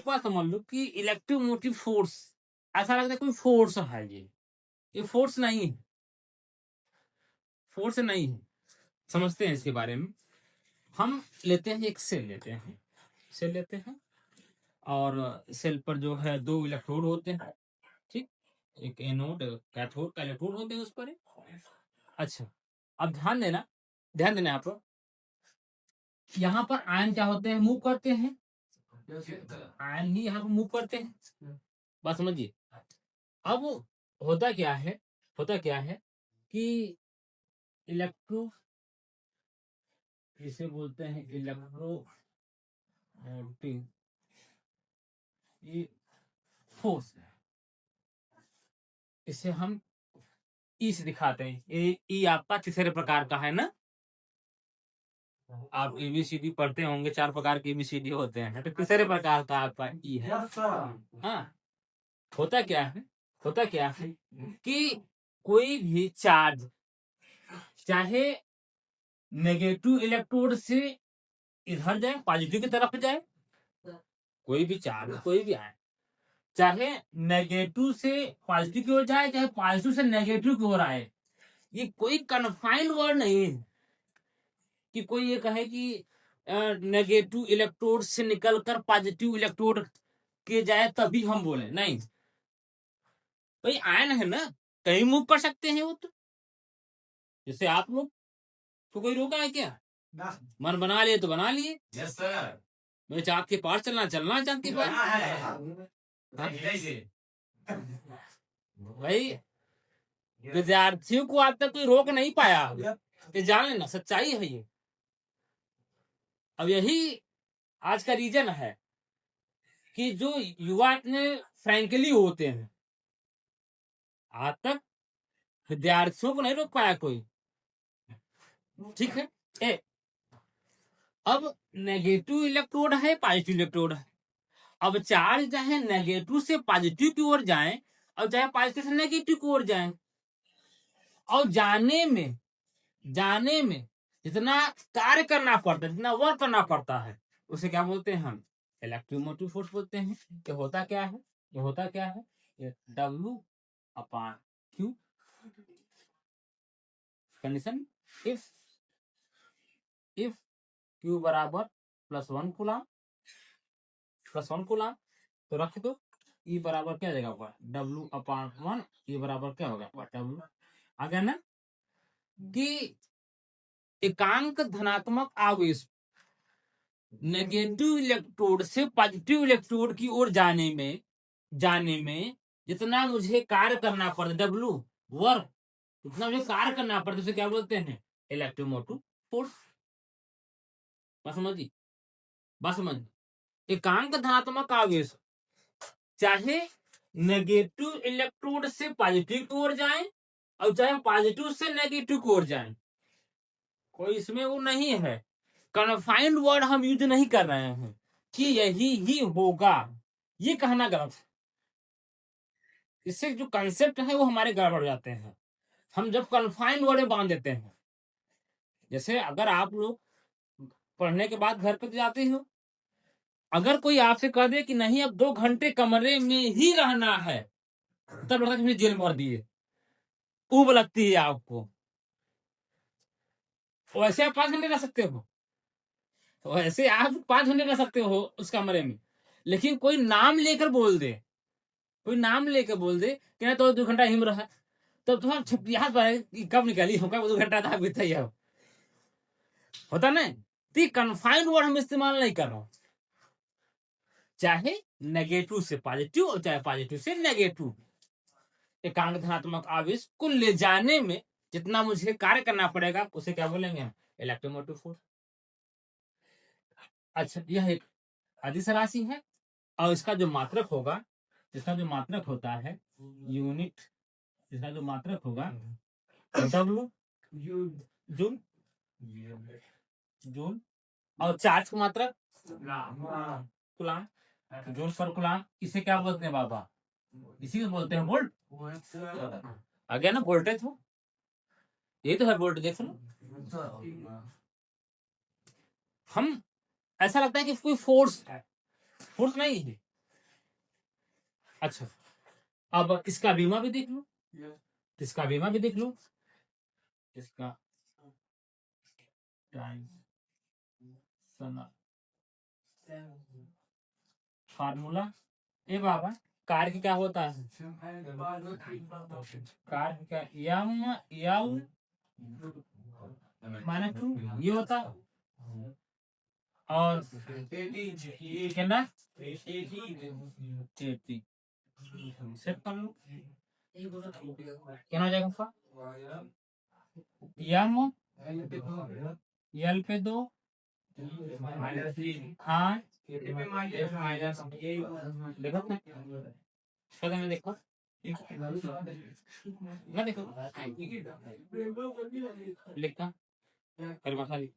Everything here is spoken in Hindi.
बात समझ लो कि इलेक्ट्रोमोटिव फोर्स ऐसा लगता है कोई फोर्स है, ये फोर्स नहीं है, फोर्स नहीं है। समझते हैं इसके बारे में। हम लेते हैं एक सेल लेते हैं और सेल पर जो है 2 इलेक्ट्रोड होते हैं, ठीक, एक एनोड कैथोड का इलेक्ट्रोड होते हैं उस पर। अच्छा, अब ध्यान देना यहाँ पर, यहाँ पर आयन क्या होते हैं, मूव करते हैं, आयन ही यहाँ पर मूव करते हैं, बात समझिए। अब होता क्या है कि इलेक्ट्रो, इसे बोलते हैं इलेक्ट्रो फोर्स, इसे हम ई से दिखाते हैं। ई आपका तीसरे प्रकार का है ना, आप एबीसीडी पढ़ते होंगे, 4 प्रकार के एबीसीडी होते हैं, तो तीसरे प्रकार का आपका ई है। हाँ, होता क्या है कि कोई भी चार्ज चाहे नेगेटिव इलेक्ट्रोड से इधर जाए, पॉजिटिव की तरफ जाए, कोई भी चार्ज कोई भी आए, चाहे नेगेटिव से पॉजिटिव की ओर जाए, चाहे पॉजिटिव से नेगेटिव की ओर आए, ये कोई कन्फाइंड वर्ड नहीं है कि कोई ये कहे कि नेगेटिव इलेक्ट्रोड से निकलकर पॉजिटिव इलेक्ट्रोड के जाए तभी हम बोले, नहीं भाई, आयन है ना, कहीं मूव कर सकते हैं वो, तो जैसे आप लोग तो कोई रोका है क्या? मन बना लिए तो बना लिए। यस सर, मैं चाँद के पार चलना चाँद के पार भाई, विद्यार्थियों को आज तक कोई रोक नहीं पाया, ये जान लेना, सच्चाई है ये। अब यही आज का रीजन है कि जो युवा इतने फ्रैंकली होते हैं, आज तक विद्यार्थियों को नहीं रोक पाया कोई, ठीक है। अब नेगेटिव इलेक्ट्रोड है, पॉजिटिव इलेक्ट्रोड है, अब चार्ज चाहे नेगेटिव से पॉजिटिव की ओर जाए और चाहे पॉजिटिव से नेगेटिव की ओर जाए, और जाने में जितना कार्य करना पड़ता है, जितना वर्क करना पड़ता है, उसे क्या बोलते हैं हम? इलेक्ट्रोमोटिव फोर्स बोलते हैं। ये होता क्या है, ये W upon Q, condition if Q बराबर +1 कूलम, तो रख दो, E बराबर क्या जाएगा, W अपॉन 1, E बराबर क्या होगा, W आ गया ना। कि एकांक धनात्मक आवेश नेगेटिव इलेक्ट्रोड से पॉजिटिव इलेक्ट्रोड की ओर जाने में जितना मुझे कार्य करना पड़ता, W वर्क, जितना मुझे कार्य करना पड़ता, उसे क्या बोलते हैं? Electromotive force. बात समझ। एकांक धनात्मक आवेश चाहे नेगेटिव इलेक्ट्रोड से पॉजिटिव की ओर जाए और चाहे पॉजिटिव से नेगेटिव की ओर जाए, कोई इसमें वो नहीं है, कन्फाइंड वर्ड हम यूज नहीं कर रहे हैं कि यही ही होगा, ये कहना गलत है। इससे जो कंसेप्ट है वो हमारे गड़बड़ जाते हैं, हम जब कन्फाइंड वर्ड बांध देते हैं। जैसे अगर आप लोग पढ़ने के बाद घर पे जाते हो, अगर कोई आपसे कह दे कि नहीं अब 2 घंटे कमरे में ही रहना है, तब लगता है जेल भर दिए, ऊब लगती है आपको। वैसे आप 5 घंटे रह सकते हो, वैसे आप 5 घंटे रह सकते हो उस कमरे में, लेकिन कोई नाम लेकर बोल दे कि ना तो 2 घंटा हिम रहा, तो तुम्हारा छुट्टियां कब निकली होगा, 2 घंटा था बीता ही होता ना। तो कन्फाइंड वर्ड हम इस्तेमाल नहीं कर रहा हूं, चाहे नेगेटिव से पॉजिटिव और चाहे पॉजिटिव से नेगेटिव, एकांक धनात्मक आवेश को ले जाने में जितना मुझे कार्य करना पड़ेगा, उसे क्या बोलेंगे हम? Electromotive force. अच्छा, यह एक अदिश राशि है और इसका जो मात्रक होगा, होता है यूनिट, इसका जो मात्रक होगा W जूल, और चार्ज का मात्रक कूलम, जूल पर कूलम। इसे क्या बोलते हैं बाबा? इसी को बोलते हैं वोल्ट। आ गया ना वोल्टेज, हो ये तो है वोल्ट, देख लो। हम ऐसा लगता है कि कोई फोर्स है, फोर्स नहीं है, अच्छा, अब इसका बीमा भी देख लो, इसका बीमा भी देख लो, इसका टाइम समय फार्मूला। ए बाबा, कार की क्या होता है, कार की क्या, यम यम माइनस 2 ये होता है, और कितना 80 सेट कर लो, क्या हो जाएगा आपका, यम यल पे 2 हाँ देखो ना, देखो ना, देखो लिखा परिभाषा लिख।